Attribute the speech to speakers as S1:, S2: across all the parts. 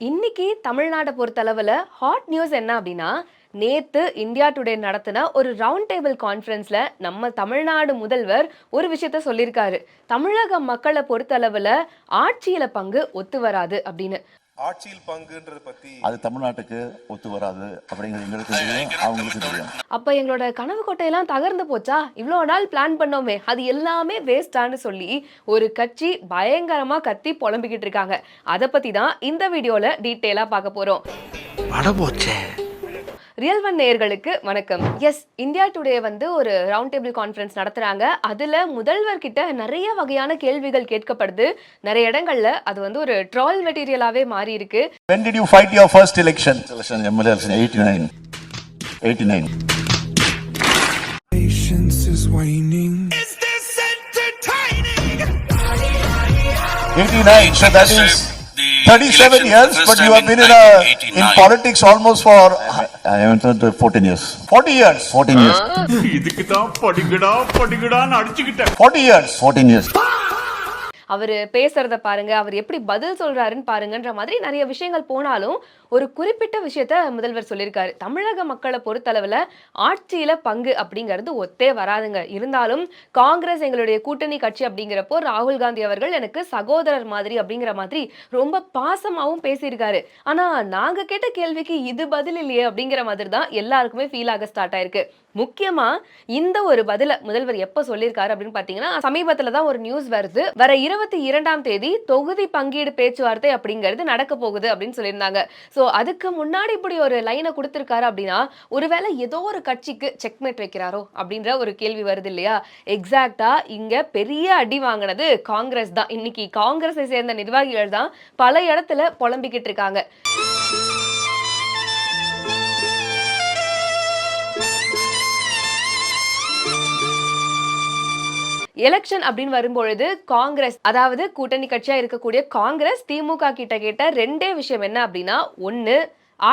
S1: இன்னைக்கு தமிழ்நாட்டை பொறுத்தளவுல ஹாட் நியூஸ் என்ன அப்படின்னா, நேத்து இந்தியா டுடே நடத்தின ஒரு ரவுண்ட் டேபிள் கான்ஃபரன்ஸ்ல நம்ம தமிழ்நாடு முதல்வர் ஒரு விஷயத்த சொல்லியிருக்காரு. தமிழக மக்களை பொறுத்தளவுல ஆட்சியில பங்கு ஒத்து வராது அப்படின்னு.
S2: ஆட்சியில் பங்குன்றது பத்தி
S3: அது தமிழ்நாட்டுக்கு ஒத்து வராது அப்படிங்கிறது எங்களுக்கு தெரியும், அவங்களுக்கு தெரியும்.
S1: அப்ப எங்களோட கனவு கோட்டையெல்லாம் தகர்ந்து போச்சா? இவ்வளோ நாள் பிளான் பண்ணோமே அது எல்லாமே வேஸ்டான்னு சொல்லி ஒரு கட்சி பயங்கரமா கத்தி புலம்பிக்கிட்டு இருக்காங்க. அதை பத்தி தான் இந்த வீடியோல டீட்டெயிலா பார்க்க போறோம். ரியல் ஒன் நேயர்களுக்கு வணக்கம். எஸ், இந்தியா டுடே வந்து ஒரு ரவுண்ட் டேபிள் கான்ஃபரன்ஸ் நடத்துறாங்க. அதுல முதல்வர் கிட்ட நிறைய வகையான கேள்விகள் கேட்கப்படுது. நிறைய இடங்கள்ல அது வந்து ஒரு ட்ரால் மெட்டீரியலாவே மாறி இருக்கு.
S3: When did you fight your first election? Election MLA election 89.
S4: Patience is waning.
S3: 89. So that is 37 years, but you have been in politics almost for I entered 14 years. 40 years. 14 years.
S4: இதுக்கு தான் படிக்கடான்னு அடிச்சுக்கிட்டேன்.
S3: 40 years. 14 years.
S1: அவர் பேசுறத பாருங்க, அவர் எப்படி பதில் சொல்றாருன்னு பாருங்கன்ற மாதிரி நிறைய விஷயங்கள் போனாலும் ஒரு குறிப்பிட்ட விஷயத்த முதல்வர் சொல்லியிருக்காரு. தமிழக மக்களை பொறுத்தளவுல ஆட்சியில பங்கு அப்படிங்கிறது ஒத்தே வராதுங்க. இருந்தாலும் காங்கிரஸ் எங்களுடைய கூட்டணி கட்சி அப்படிங்கிறப்போ ராகுல் காந்தி அவர்கள் எனக்கு சகோதரர் மாதிரி அப்படிங்கிற மாதிரி ரொம்ப பாசமாவும் பேசியிருக்காரு. ஆனா நாங்க கேட்ட கேள்விக்கு இது பதில் இல்லையே அப்படிங்கிற மாதிரி தான் எல்லாருக்குமே ஃபீல் ஆக ஸ்டார்ட் ஆயிருக்கு. முக்கியமா இந்த ஒரு பதில முதல்வர் எப்ப சொல்லியிருக்காரு அப்படின்னு பாத்தீங்கன்னா, சமீபத்துல தான் ஒரு நியூஸ் வருது. வர 22ஆம் தேதி தொகுதி பங்கீடு பேச்சுவார்த்தை அப்படிங்கிறது நடக்க போகுது அப்படின்னு சொல்லியிருந்தாங்க. சோ அதுக்கு முன்னாடி இப்படி ஒரு லைனை கொடுத்திருக்காரு அப்படின்னா, ஒருவேளை ஏதோ ஒரு கட்சிக்கு செக்மேட் வைக்கிறாரோ அப்படின்ற ஒரு கேள்வி வருது இல்லையா? எக்ஸாக்டா இங்க பெரிய அடி வாங்கினது காங்கிரஸ் தான். இன்னைக்கு காங்கிரஸை சேர்ந்த நிர்வாகிகள் தான் பல இடத்துல புலம்பிக்கிட்டு இருக்காங்க. எலெக்ஷன் அப்படின்னு வரும்பொழுது காங்கிரஸ், அதாவது கூட்டணி கட்சியா இருக்கக்கூடிய காங்கிரஸ் திமுக கிட்ட கேட்ட ரெண்டே விஷயம் என்ன அப்படின்னா, ஒன்னு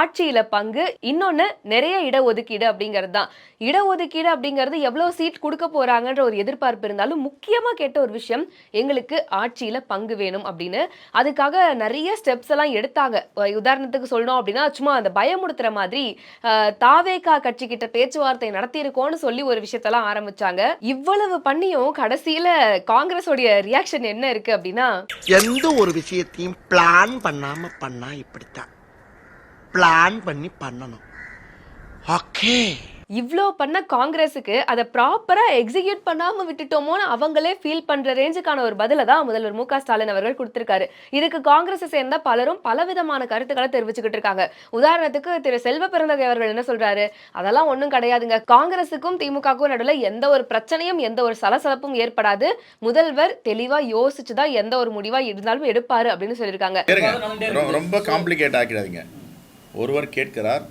S1: ஆட்சியில பங்கு, இன்னொன்னு நிறைய இடஒதுக்கீடு அப்படிங்கிறது தான். இடஒதுக்கீடு அப்படிங்கிறது எவ்வளவு சீட் கொடுக்க போறாங்கன்ற ஒரு எதிர்பார்ப்பு இருந்தாலும் முக்கியமா கேட்ட ஒரு விஷயம் எங்களுக்கு ஆட்சியில பங்கு வேணும் அப்படின்னு. அதுக்காக நிறைய ஸ்டெப்ஸ் எல்லாம் எடுத்தாங்க. உதாரணத்துக்கு சொல்லணும் அப்படின்னா, சும்மா அந்த பயமுடுத்துற மாதிரி தாவேகா கட்சி கிட்ட பேச்சுவார்த்தை நடத்தியிருக்கோம்னு சொல்லி ஒரு விஷயத்தெல்லாம் ஆரம்பிச்சாங்க. இவ்வளவு பண்ணியும் கடைசியில காங்கிரஸோடைய ரியாக்ஷன் என்ன இருக்கு அப்படின்னா,
S5: எந்த ஒரு விஷயத்தையும் பிளான் பண்ணாம பண்ணா இப்படித்தான். பிளான் பண்ணி பண்ணணும். ஓகே,
S1: இவ்ளோ பண்ண காங்கிரஸுக்கு அதை ப்ராப்பரா எக்ஸிக்யூட் பண்ணாம விட்டுட்டோமோன்னு அவங்களே ஃபீல் பண்ற ரேஞ்சுக்கான ஒரு பதில தான் முதல்வர் மு க ஸ்டாலின் அவர்கள் கொடுத்திருக்காரு. இதுக்கு காங்கிரஸை சேர்ந்த பலரும் பலவிதமான கருத்துக்களை தெரிவிச்சுக்கிட்டு இருக்காங்க. உதாரணத்துக்கு திரு செல்வ பெருந்தகை அவர்கள் என்ன சொல்றாரு, அதெல்லாம் ஒண்ணும் கிடையாதுங்க, காங்கிரஸுக்கும் திமுகவுக்கும் நடுவில் எந்த ஒரு பிரச்சனையும் எந்த ஒரு சலசலப்பும் ஏற்படாது, முதல்வர் தெளிவா யோசிச்சுதான் எந்த ஒரு முடிவா இருந்தாலும் எடுப்பாரு அப்படின்னு சொல்லியிருக்காங்க.
S6: ரொம்ப காம்ப்ளிகேட் ஆக்கிடாதீங்க. ஒருவர் கேட்கிறார்,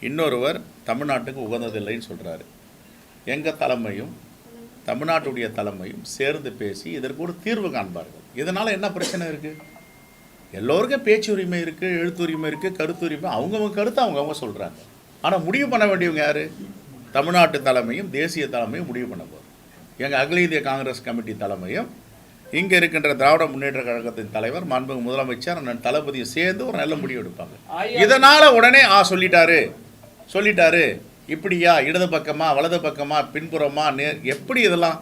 S6: இன்னொருவர் தமிழ்நாட்டுக்கு உகந்ததில்லைன்னு சொல்கிறாரு. எங்கள் தலைமையும் தமிழ்நாட்டுடைய தலைமையும் சேர்ந்து பேசி இதற்கு ஒரு தீர்வு காண்பார்கள். இதனால் என்ன பிரச்சனை இருக்குது? எல்லோருக்கும் பேச்சு உரிமை இருக்குது, எழுத்து உரிமை இருக்குது, கருத்து உரிமை, அவங்கவுங்க கருத்தை அவங்கவுங்க சொல்கிறாங்க. ஆனால் முடிவு பண்ண வேண்டியவங்க யார்? தமிழ்நாட்டு தலைமையும் தேசிய தலைமையும் முடிவு பண்ண போகிறோம். எங்கள் அகில இந்திய காங்கிரஸ் கமிட்டி தலைமையும் இங்கே இருக்கின்ற திராவிட முன்னேற்ற கழகத்தின் தலைவர் மாண்புமிகு முதலமைச்சர் அண்ணன் தளபதியை சேர்ந்து ஒரு நல்ல முடிவு எடுப்பாங்க. இதனால் உடனே சொல்லிட்டாரு இப்படியா, இடது பக்கமா வலது பக்கமா பின்புறமா எப்படி, இதெல்லாம்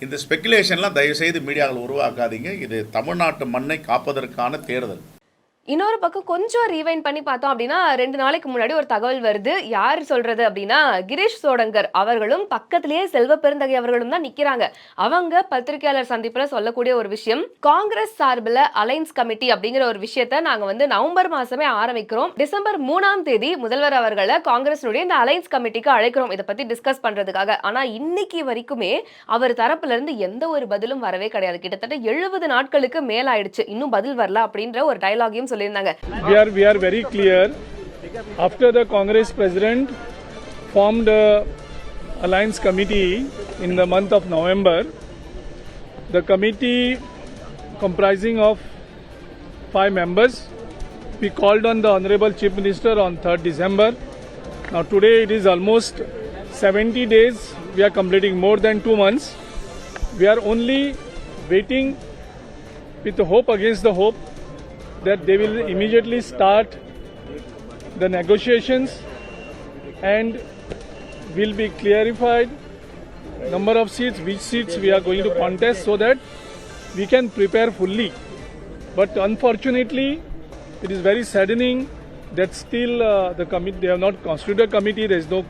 S6: இந்த ஸ்பெக்குலேஷன்லாம் தயவுசெய்து மீடியாவில் உருவாக்காதீங்க. இது தமிழ்நாட்டு மண்ணை காப்பதற்கான தேர்தல்.
S1: இன்னொரு பக்கம் கொஞ்சம் ரீவைண்ட் பண்ணி பார்த்தோம் அப்படின்னா, 2 நாளைக்கு முன்னாடி ஒரு தகவல் வருது. யார் சொல்றது அப்படின்னா, கிரீஷ் சோடங்கர் அவர்களும் பக்கத்திலேயே செல்வ பெருந்தகை அவர்களும் தான் நிக்கிறாங்க. அவங்க பத்திரிகையாளர் சந்திப்புல சொல்லக்கூடிய ஒரு விஷயம், காங்கிரஸ் சார்பில் அலைன்ஸ் கமிட்டி அப்படிங்கிற ஒரு விஷயத்த நாங்க வந்து நவம்பர் மாசமே ஆரம்பிக்கிறோம். டிசம்பர் 3ஆம் தேதி முதல்வர் அவர்களை காங்கிரஸினுடைய இந்த அலைன்ஸ் கமிட்டிக்கு அழைக்கிறோம் இதை பத்தி டிஸ்கஸ் பண்றதுக்காக. ஆனா இன்னைக்கு வரைக்குமே அவர் தரப்புல இருந்து எந்த ஒரு பதிலும் வரவே கிடையாது. கிட்டத்தட்ட 70 நாட்களுக்கு மேல ஆயிடுச்சு, இன்னும் பதில் வரல அப்படின்ற ஒரு டயலாகையும்
S7: We are very clear. After the Congress president formed a alliance committee in the month of November, the committee comprising of 5 members, we called on the Honorable Chief Minister on 3rd December. Now today it is almost 70 days. We are completing more than 2 months. We are only waiting with hope against the hope that they will immediately start the negotiations and will be clarified number of seats, which seats we are going to contest, so that we can prepare fully. But unfortunately, it is very saddening that still the committee, they have not constituted a committee, there is no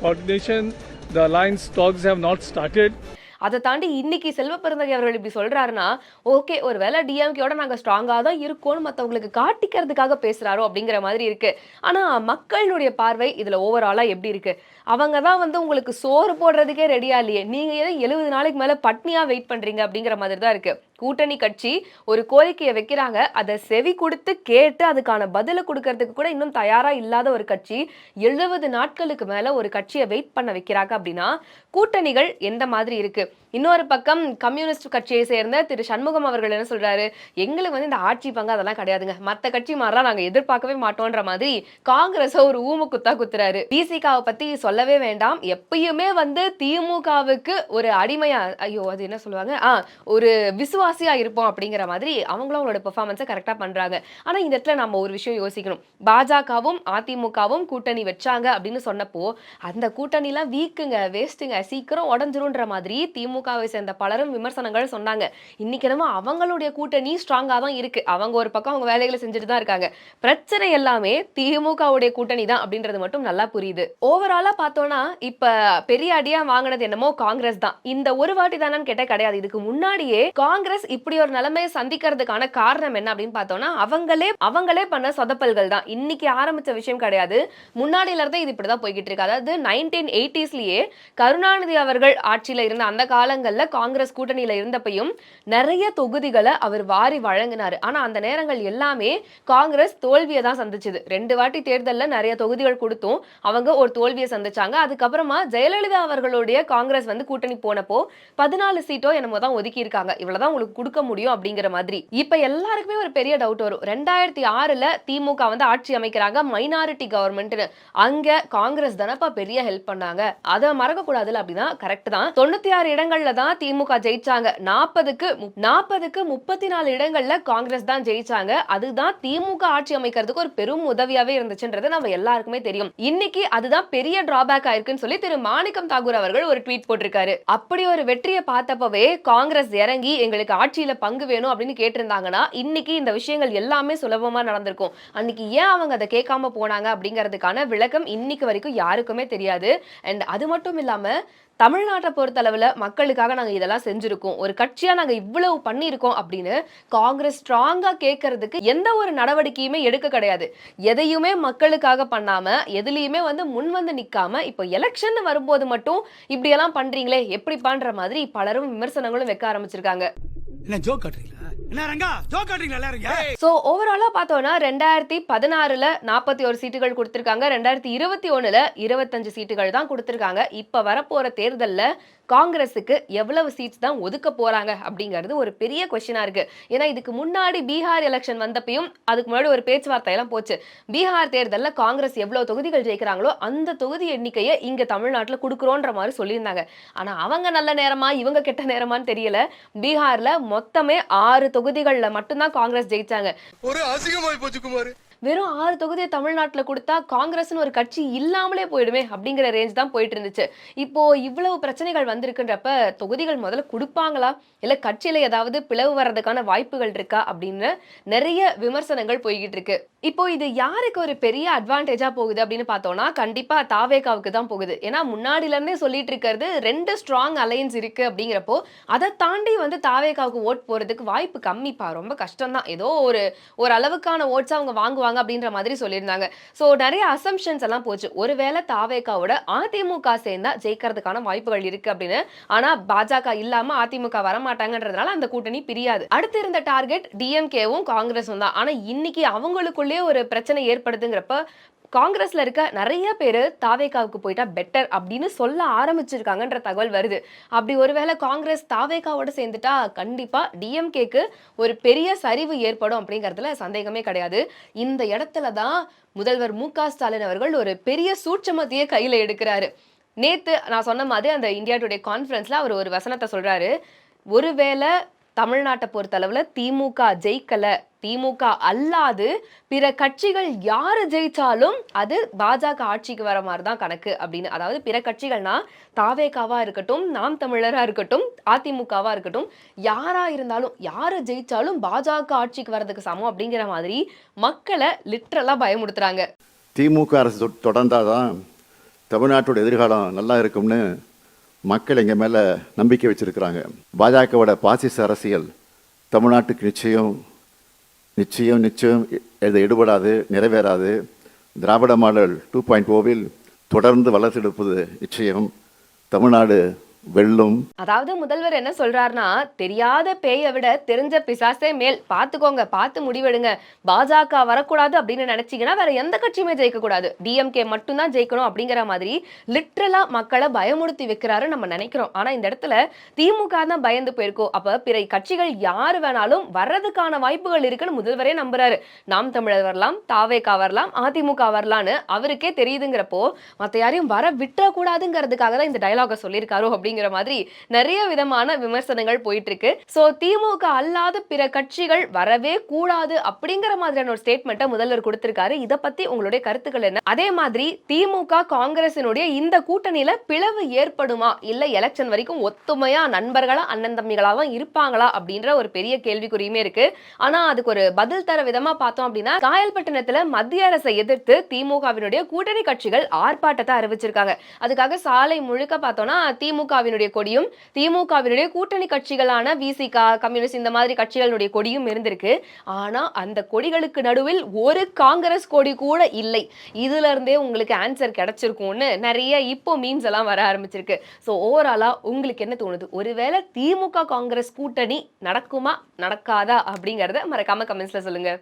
S7: coordination, the alliance talks have not started.
S1: அதை தாண்டி இன்னைக்கு செல்வ பெருந்தகை அவர்கள் இப்படி சொல்றாருன்னா, okay ஒருவேளை டிஎம்கேயோட நாங்க ஸ்ட்ராங்கா தான் இருக்கோம்னு மத்தவங்களுக்கு காட்டிக்கிறதுக்காக பேசுறாரோ அப்படிங்கிற மாதிரி இருக்கு. ஆனா மக்களுடைய பார்வை இதுல ஓவராலா எப்படி இருக்கு? அவங்க தான் வந்து உங்களுக்கு சோறு போடுறதுக்கே ரெடியா இல்லையே, நீங்க ஏன் 70 நாளைக்கு மேல பட்னியா வெயிட் பண்றீங்க அப்படிங்கிற மாதிரி தான் இருக்கு. கூட்டணி கட்சி ஒரு கோரிக்கையை வைக்கிறாங்க, அதை செவி கொடுத்து கேட்டு அதுக்கான பதில கொடுக்கறதுக்கு கூட இன்னும் தயாரா இல்லாத ஒரு கட்சி 70 நாட்களுக்கு மேல ஒரு கட்சியை வெயிட் பண்ண வைக்கிறாங்க அப்படின்னா கூட்டணிகள் எந்த மாதிரி இருக்கு? இன்னொரு பக்கம் கம்யூனிஸ்ட் கட்சியை சேர்ந்த திரு சண்முகம் அவர்கள் என்ன சொல்றாரு, எங்களுக்கு வந்து இந்த ஆட்சி பங்கு அதெல்லாம் கிடையாதுங்க, மத்த கட்சி மாதிரிலாம் நாங்க எதிர்பார்க்கவே மாட்டோம்ன்ற மாதிரி காங்கிரஸ் ஒரு ஊமு குத்தா குத்துறாரு. பிசிகாவை பத்தி சொல்லவே வேண்டாம், எப்பயுமே வந்து திமுகவுக்கு ஒரு அடிமையா, ஐயோ அது என்ன சொல்லுவாங்க, ஒரு விசுவாசியா இருப்போம் அப்படிங்கிற மாதிரி அவங்களும் அவங்களோட பெர்ஃபார்மன்ஸை கரெக்டா பண்றாங்க. ஆனா இந்த இடத்துல நம்ம ஒரு விஷயம் யோசிக்கணும், பாஜகவும் அதிமுகவும் கூட்டணி வச்சாங்க அப்படின்னு சொன்னப்போ அந்த கூட்டணி எல்லாம் வீக்குங்க, வேஸ்ட்டுங்க, சீக்கிரம் உடஞ்சிரும்ன்ற மாதிரி திமுகவை சேர்ந்த பலரும் விமர்சனங்கள் சொன்னாங்க. இன்னைக்கு நம்ம அவங்களுடைய கூட்டணி ஸ்ட்ராங்கா தான் இருக்கு, அவங்க ஒரு பக்கம் அவங்க வேலைகளை செஞ்சுட்டு தான் இருக்காங்க. பிரச்சனை எல்லாமே திமுகவுடைய கூட்டணி தான் அப்படின்றது மட்டும் நல்லா புரியுது. ஓவராலா பார்த்தோம்னா இப்ப பெரிய அடியா வாங்கினது என்னமோ காங்கிரஸ் தான். இந்த ஒரு வாட்டி தானு கேட்ட கிடையாது, இதுக்கு முன்னாடியே காங்கிரஸ் இப்படி ஒரு நிலைமையை சந்திக்கிறதுக்கான காரணம் என்ன அப்படின்னு பார்த்தோம்னா அவங்களே பண்ண சொதப்பல்கள் தான். இன்னைக்கு ஆரம்பிச்ச விஷயம் கிடையாது, முன்னாடியில இருந்தே இது இப்படிதான் போய்கிட்டு இருக்கு. அதாவது 1980ஸ்லயே கருணாநிதி அவர்கள் ஆட்சியில இருந்த அந்த காலங்கள்ல காங்கிரஸ் கூட்டணியில இருந்தப்பையும் நிறைய தொகுதிகளை அவர் வாரி வழங்கினாரு. ஆனா அந்த நேரங்கள் எல்லாமே காங்கிரஸ் தோல்வியை தான் சந்திச்சது. 2 வாட்டி தேர்தல்ல நிறைய தொகுதிகள் கொடுத்தும் அவங்க ஒரு தோல்வியை சந்திச்சாங்க. அதுக்கப்புறமா ஜெயலலிதா அவர்களுடைய காங்கிரஸ் வந்து கூட்டணி போனப்போ 14 சீட்டோ என்னமோ தான் ஒதுக்கி இருக்காங்க, இவ்வளவுதான் உங்களுக்கு கொடுக்க முடியும் அப்படிங்கிற மாதிரி. இப்ப எல்லாருக்குமே ஒரு பெரிய டவுட் வரும், 2006ல திமுக வந்து ஆட்சி அமைக்கிறாங்க, மைனாரிட்டி கவர்மெண்ட், அங்க காங்கிரஸ் தானப்பா பெரிய ஹெல்ப் பண்ணாங்க, அதை மறக்க கூடாதுல அப்படின்னா கரெக்ட் தான். 96 இடங்கள்ல தான் திமுக ஜெயிச்சாங்க, 40க்கு 34 இடங்கள்ல காங்கிரஸ் தான் ஜெயிச்சாங்க. அதுதான் திமுக ஆட்சி அமைக்கிறதுக்கு ஒரு பெரும் உதவியாவே இருந்துச்சுன்றது நம்ம எல்லாருக்குமே தெரியும். இன்னைக்கு அதுதான் பெரிய டிராபேக் ஆயிருக்குன்னு சொல்லி திரு மாணிக்கம் தாகூர் அவர்கள் ஒரு ட்வீட் போட்டிருக்காரு. அப்படி ஒரு வெற்றியை பார்த்தப்பவே காங்கிரஸ் இறங்கி எங்களுக்கு ஆட்சியில பங்கு வேணும் அப்படின்னு கேட்டிருந்தாங்கன்னா இன்னைக்கு இந்த விஷயங்கள் எல்லாமே சுலபமா நடந்திருக்கும். அன்னைக்கு ஏன் அவங்க அதை கேட்காம போனாங்க அப்படிங்கிறதுக்கான விளக்கம் இன்னைக்கு வரைக்கும் யாருக்குமே தெரியாது. அண்ட் அது மட்டும் இல்லாம தமிழ்நாட்டை பொறுத்தளவுல மக்களுக்காக நாங்க இதெல்லாம் செஞ்சிருக்கோம், ஒரு கட்சியா நாங்க இவ்வளவு பண்ணியிருக்கோம் அப்படின்னு காங்கிரஸ் ஸ்ட்ராங்கா கேட்கறதுக்கு எந்த ஒரு நடவடிக்கையுமே எடுக்க கிடையாது. எதையுமே மக்களுக்காக பண்ணாம எதுலயுமே வந்து முன் வந்து நிக்காம இப்போ எலெக்ஷன் வரும்போது மட்டும் இப்படி எல்லாம் பண்றீங்களே எப்படி பண்ற மாதிரி பலரும் விமர்சனங்களும் வைக்க ஆரம்பிச்சிருக்காங்க.
S8: என்ன ஜோக் காட்டுறீங்களா? என்ன ரங்கா ஜோக் காட்டுறீங்களா எல்லாரும்?
S1: சோ ஓவராலா பார்த்தோம்னா 2016ல 41 சீட்டுகள் கொடுத்திருக்காங்க, 2021ல 25 சீட்டுகள் தான் கொடுத்திருக்காங்க. இப்ப வரப்போற தேர்தல்ல காங்கிரஸுக்கு எவ்வளவு சீட்ஸ் தான் ஒதுக்க போறாங்க அப்படிங்கிறது ஒரு பெரிய கொஸ்டினா இருக்கு. ஏன்னா இதுக்கு முன்னாடி பீகார் எலெக்ஷன் வந்தப்பையும் அதுக்கு முன்னாடி ஒரு பேச்சுவார்த்தை எல்லாம் போச்சு, பீகார் தேர்தல்ல காங்கிரஸ் எவ்வளவு தொகுதிகள் ஜெயிக்கிறாங்களோ அந்த தொகுதி எண்ணிக்கையை இங்க தமிழ்நாட்டுல கொடுக்குறோன்ற மாதிரி சொல்லியிருந்தாங்க. ஆனா அவங்க நல்ல நேரமா இவங்க கெட்ட நேரமான்னு தெரியல, பீகார்ல மொத்தமே 6 தொகுதிகள்ல மட்டும்தான் காங்கிரஸ் ஜெயிச்சாங்க.
S5: ஒரு அசிங்கமாய் போச்சு குமார்.
S1: வெறும் 6 தொகுதியை தமிழ்நாட்டுல கொடுத்தா காங்கிரஸ்னு ஒரு கட்சி இல்லாமலே போயிடுமே அப்படிங்கிற ரேஞ்ச் தான் போயிட்டு இருந்துச்சு. இப்போ இவ்வளவு பிரச்சனைகள் வந்திருக்குன்றப்ப தொகுதிகள் முதல்ல கொடுப்பாங்களா இல்ல கட்சியில ஏதாவது பிளவு வர்றதுக்கான வாய்ப்புகள் இருக்கா அப்படின்னு நிறைய விமர்சனங்கள் போய்கிட்டு இருக்கு. இப்போ இது யாருக்கு ஒரு பெரிய அட்வான்டேஜா போகுது அப்படின்னு பார்த்தோம்னா கண்டிப்பா தாவேகாவுக்கு தான் போகுது. ஏன்னா முன்னாடில இருந்தே சொல்லிட்டு இருக்கிறது 2 ஸ்ட்ராங் அலையன்ஸ் இருக்கு அப்படிங்கிறப்போ அதை தாண்டி வந்து தாவேகாவுக்கு ஓட் போறதுக்கு வாய்ப்பு கம்மிப்பா, ரொம்ப கஷ்டம் தான். ஏதோ ஒரு அளவுக்கான ஓட்ஸ் அவங்க வாங்குவாங்க அப்படின்ற மாதிரி சொல்லியிருந்தாங்க. சோ நிறைய அசம்ஷன்ஸ் எல்லாம் போச்சு, ஒருவேளை தாவேகாவோட அதிமுக சேர்ந்தா ஜெயிக்கிறதுக்கான வாய்ப்புகள் இருக்கு அப்படின்னு. ஆனா பாஜக இல்லாம அதிமுக வரமாட்டாங்கன்றதுனால அந்த கூட்டணி பிரியாது. அடுத்து இருந்த டார்கெட் டிஎம்கேவும் காங்கிரஸும் தான். ஆனா இன்னைக்கு அவங்களுக்குள்ளே ஒரு பிரச்சனை ஏற்படுதுங்கிறப்ப காங்கிரஸ்ல இருக்க நிறைய பேரு தாவேகாவுக்கு போயிட்டா பெட்டர் அப்படின்னு சொல்ல ஆரம்பிச்சிருக்காங்கன்ற தகவல் வருது. அப்படி ஒருவேளை காங்கிரஸ் தாவேகாவோட சேர்ந்துட்டா கண்டிப்பா டிஎம்கேக்கு ஒரு பெரிய சரிவு ஏற்படும் அப்படிங்கறதுல சந்தேகமே கிடையாது. இந்த இடத்துல தான் முதல்வர் மு.க. ஸ்டாலின் அவர்கள் ஒரு பெரிய சூட்சமத்தையே கையில எடுக்கிறாரு. நேத்து நான் சொன்ன மாதிரி அந்த இந்தியா டுடே கான்ஃபரன்ஸ்ல அவர் ஒரு வசனத்தை சொல்றாரு, ஒருவேளை தமிழ்நாட்டை பொறுத்தளவுல திமுக ஜெயிக்கல, திமுக அல்லாது பிற கட்சிகள் யாரு ஜெயிச்சாலும் அது பாஜக ஆட்சிக்கு வர மாதிரி தான் கணக்கு அப்படின்னு. அதாவது பிற கட்சிகள்னா தாவேகாவா இருக்கட்டும், நாம் தமிழரா இருக்கட்டும், அதிமுகவா இருக்கட்டும், யாரா இருந்தாலும் யாரு ஜெயிச்சாலும் பாஜக ஆட்சிக்கு வர்றதுக்கு சமம் அப்படிங்கிற மாதிரி மக்களை லிட்டரலா பயமுடுத்துறாங்க.
S9: திமுக அரசு தொடர்ந்தாதான் தமிழ்நாட்டோட எதிர்காலம் நல்லா இருக்கும்னு மக்கள் எங்கள் மேலே நம்பிக்கை வச்சிருக்கிறாங்க. பாஜகவோட பாசிச அரசியல் தமிழ்நாட்டுக்கு நிச்சயம் நிச்சயம் நிச்சயம் இது எடுபடாது, நிறைவேறாது. திராவிட மாடல் 2.0வில் தொடர்ந்து வளர்த்தெடுப்பது நிச்சயம். தமிழ்நாடு வெல்லும்.
S1: அதாவது முதல்வர் என்ன சொல்றாருன்னா, தெரியாத பேயை விட தெரிஞ்ச பிசாசே மேல், பாத்துக்கோங்க, பார்த்து முடிவெடுங்க. பாஜக வரக்கூடாது அப்படின்னு நினைச்சீங்கன்னா வேற எந்த கட்சியுமே ஜெயிக்க கூடாது, டிஎம்கே மட்டும்தான் ஜெயிக்கணும் அப்படிங்கிற மாதிரி லிட்ரலா மக்களை பயமுறுத்தி வைக்கிறாரு நம்ம நினைக்கிறோம். ஆனா இந்த இடத்துல திமுக தான் பயந்து போயிருக்கோம். அப்ப பிற கட்சிகள் யாரு வேணாலும் வர்றதுக்கான வாய்ப்புகள் இருக்குன்னு முதல்வரே நம்புறாரு. நாம் தமிழர் வரலாம், தாவேகா வரலாம், அதிமுக வரலான்னு அவருக்கே தெரியுதுங்கிறப்போ மத்த யாரையும் வர விட்டுறக்கூடாதுங்கிறதுக்காக தான் இந்த டயலாக சொல்லியிருக்காரோ அப்படிங்கிற மாதிரி நிறைய விதமான விமர்சனங்கள் போயிட்டு இருக்கு. சோ திமுக அல்லாத பிற கட்சிகள் வரவே கூடாது அப்படிங்கிற மாதிரியான ஒரு ஸ்டேட்மெண்ட்டை முதல்வர் கொடுத்திருக்காரு. இத பத்தி உங்களுடைய கருத்துக்கள் என்ன? அதே மாதிரி திமுக காங்கிரசினுடைய இந்த கூட்டணியில பிளவு ஏற்படுமா, இல்ல எலெக்ஷன் வரைக்கும் ஒத்துமையா நண்பர்களா அண்ணன் தம்பிகளா தான் இருப்பாங்களா அப்படின்ற ஒரு பெரிய கேள்விக்குறியுமே இருக்கு. ஆனா அதுக்கு ஒரு பதில் தர விதமா பார்த்தோம் அப்படின்னா, காயல்பட்டினத்துல மத்திய அரசை எதிர்த்து திமுகவினுடைய கூட்டணி கட்சிகள் ஆர்ப்பாட்டத்தை அறிவிச்சிருக்காங்க. அதுக்காக சாலை முழுக்க பார்த்தோம்னா திமுகவினுடைய கொடியும் திமுகவினுடைய கூட்டணி கட்சிகளான விசிகா, கம்யூனிஸ்ட் இந்த மாதிரி கட்சிகளுடைய கொடியும் இருந்திருக்கு. ஆனா அந்த கொடிகளுக்கு நடுவில் ஒரு காங்கிரஸ் கொடி கூட இல்லை. இதுல இருந்தே உங்களுக்கு ஆன்சர் கிடைச்சிருக்கும்னு நிறைய இப்போ மீம்ஸ் எல்லாம் வர ஆரம்பிச்சிருக்கு. சோ ஓவராலா உங்களுக்கு என்ன தோணுது? ஒருவேளை திமுக காங்கிரஸ் கூட்டணி நடக்குமா நடக்காதா அப்படிங்கறத மறக்காம கமெண்ட்ஸ்ல சொல்லுங்க.